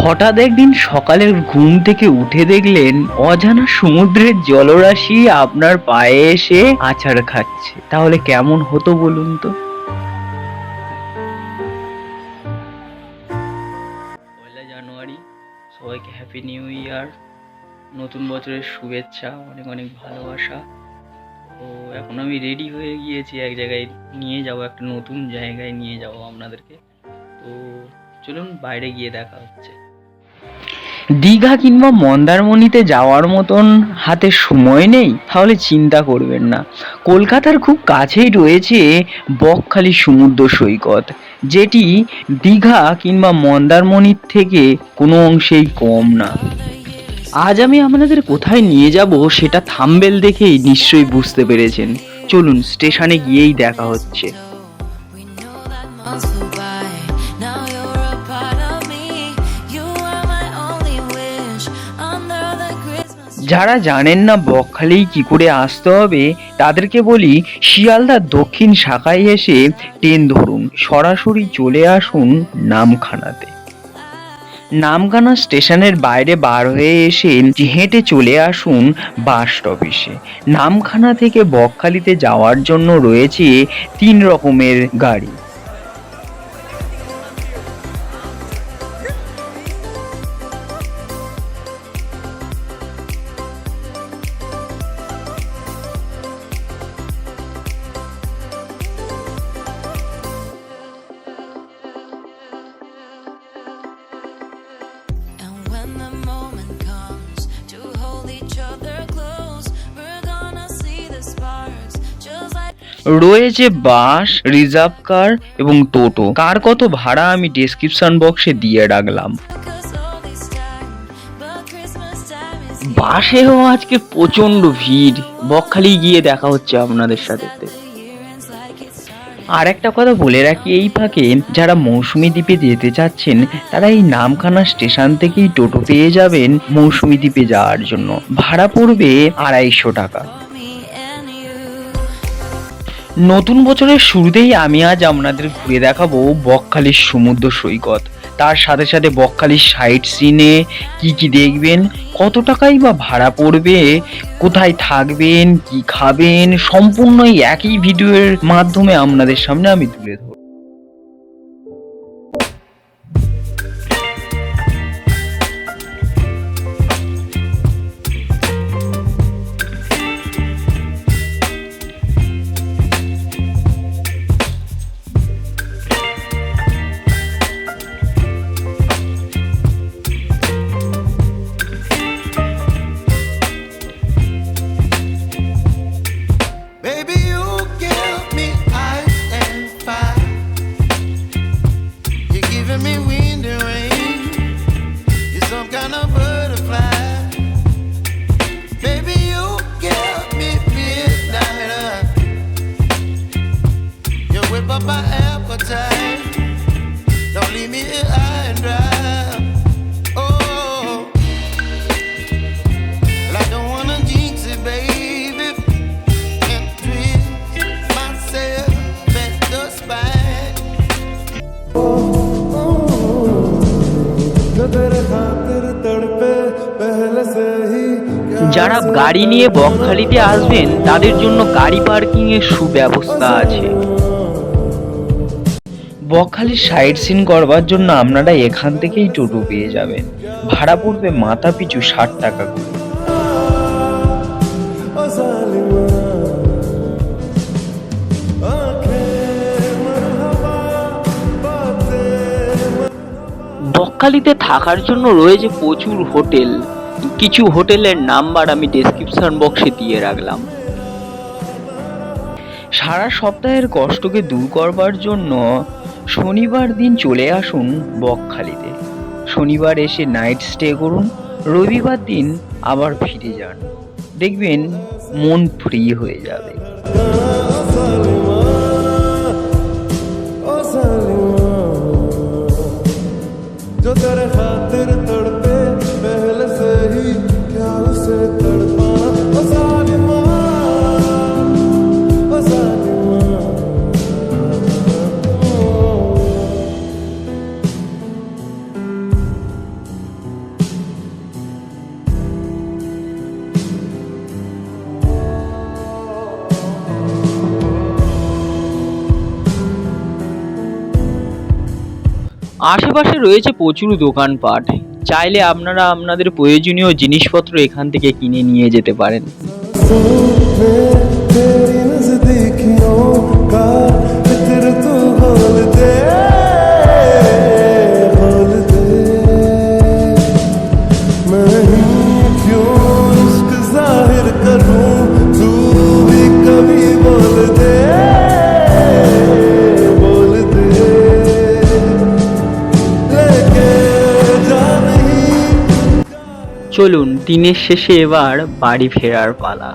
হঠাৎ একদিন সকালের ঘুম থেকে উঠে দেখলেন অজানা সমুদ্রের জলরাশি আপনার পায়ে এসে আছাড় খাচ্ছে, তাহলে কেমন হতো বলুন তো। পয়লা জানুয়ারি, সবাইকে হ্যাপি নিউ ইয়ার, নতুন বছরের শুভেচ্ছা, অনেক অনেক ভালোবাসা। তো এখন আমি রেডি হয়ে গিয়েছি, এক জায়গায় নিয়ে যাব, একটা নতুন জায়গায় নিয়ে যাব আপনাদেরকে। তো চলুন বাইরে গিয়ে দেখা হচ্ছে। দীঘা কিংবা মন্দারমণিতে যাওয়ার মতন হাতে সময় নেই, তাহলে চিন্তা করবেন না, কলকাতার খুব কাছেই রয়েছে বকখালি সমুদ্র সৈকত, যেটি দীঘা কিংবা মন্দারমণির থেকে কোনো অংশেই কম না। আজ আমি আপনাদের কোথায় নিয়ে যাব সেটা থাম্বনেল দেখেই নিশ্চয়ই বুঝতে পেরেছেন। চলুন স্টেশনে গিয়েই দেখা হচ্ছে। যারা জানেন না বকখালি কি করে আসতে হবে, তাদেরকে বলি শিয়ালদার দক্ষিণ শাখায় এসে ট্রেন ধরুন, সরাসরি চলে আসুন নামখানাতে। নামখানা স্টেশনের বাইরে বার হয়ে এসে হেঁটে চলে আসুন বাস স্টপেজে। নামখানা থেকে বকখালিতে যাওয়ার জন্য রয়েছে 3 রকমের গাড়ি। রয়েছে বাস, রিজার্ভ কার এবং টোটো। কার কত ভাড়া আমি ডেসক্রিপশন বক্সে দিয়ে রাখলাম। বাসেও আজকে প্রচন্ড ভিড়। বকখালি গিয়ে দেখা হচ্ছে আপনাদের সাথে। আর একটা কথা বলে রাখি এই ফাঁকে, যারা মৌসুমী দ্বীপে যেতে চাচ্ছেন তারা এই নামখানা স্টেশন থেকেই টোটো পেয়ে যাবেন মৌসুমী দ্বীপে যাওয়ার জন্য। ভাড়া পড়বে 250 টাকা। নতুন বছরের শুরুতেই আমি আজ আপনাদের ঘুরে দেখাবো বকখালির সমুদ্র সৈকত, তার সাথে সাথে বকখালির সাইট সিনে কি কি দেখবেন, কত টাকাই বা ভাড়া পড়বে, কোথায় থাকবেন, কি খাবেন, সম্পূর্ণ এই একই ভিডিওর মাধ্যমে আপনাদের সামনে আমি তুলে ধরব। যারা গাড়ি নিয়ে বকখালিতে আসবেন তাদের জন্য গাড়ি পার্কিং এর সুব্যবস্থা আছে। বকখালির সাইট সিন করবার জন্য আপনারা এখান থেকেই টোটো পেয়ে যাবেন। ভাড়া পড়বে মাথা পিছু 60 টাকা করে। বকখালিতে থাকার জন্য রয়েছে প্রচুর হোটেল। কিছু হোটেলের নাম্বার আমি ডেসক্রিপশন বক্সে দিয়ে রাখলাম। সারা সপ্তাহের কষ্টকে দূর করবার জন্য শনিবার দিন চলে আসুন বকখালিতে। শনিবার এসে নাইট স্টে করুন, রবিবার দিন আবার ফিরে যান, দেখবেন মন ফ্রি হয়ে যাবে। আশেপাশে রয়েছে প্রচুর দোকানপাট, চাইলে আপনারা আপনাদের প্রয়োজনীয় জিনিসপত্র এখান থেকে কিনে নিয়ে যেতে পারেন। চলুন দিনের শেষে এবার বাড়ি ফেরার পালা।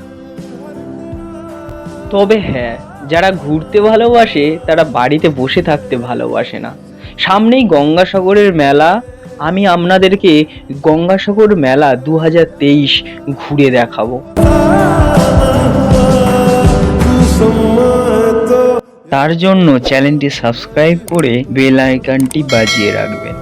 তবে হ্যাঁ, যারা ঘুরতে ভালোবাসে তারা বাড়িতে বসে থাকতে ভালোবাসে না। সামনেই গঙ্গাসাগরের মেলা, আমি আপনাদেরকে গঙ্গাসাগর মেলা 2023 ঘুরে দেখাবো। তার জন্য চ্যানেলটি সাবস্ক্রাইব করে বেল আইকনটি বাজিয়ে রাখবেন।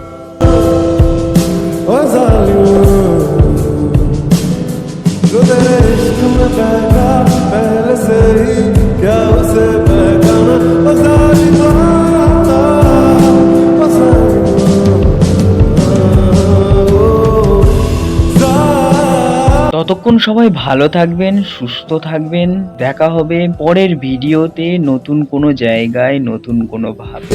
ততক্ষণ সবাই ভালো থাকবেন, সুস্থ থাকবেন। দেখা হবে পরের ভিডিওতে নতুন কোনো জায়গায়, নতুন কোনো ভাবে।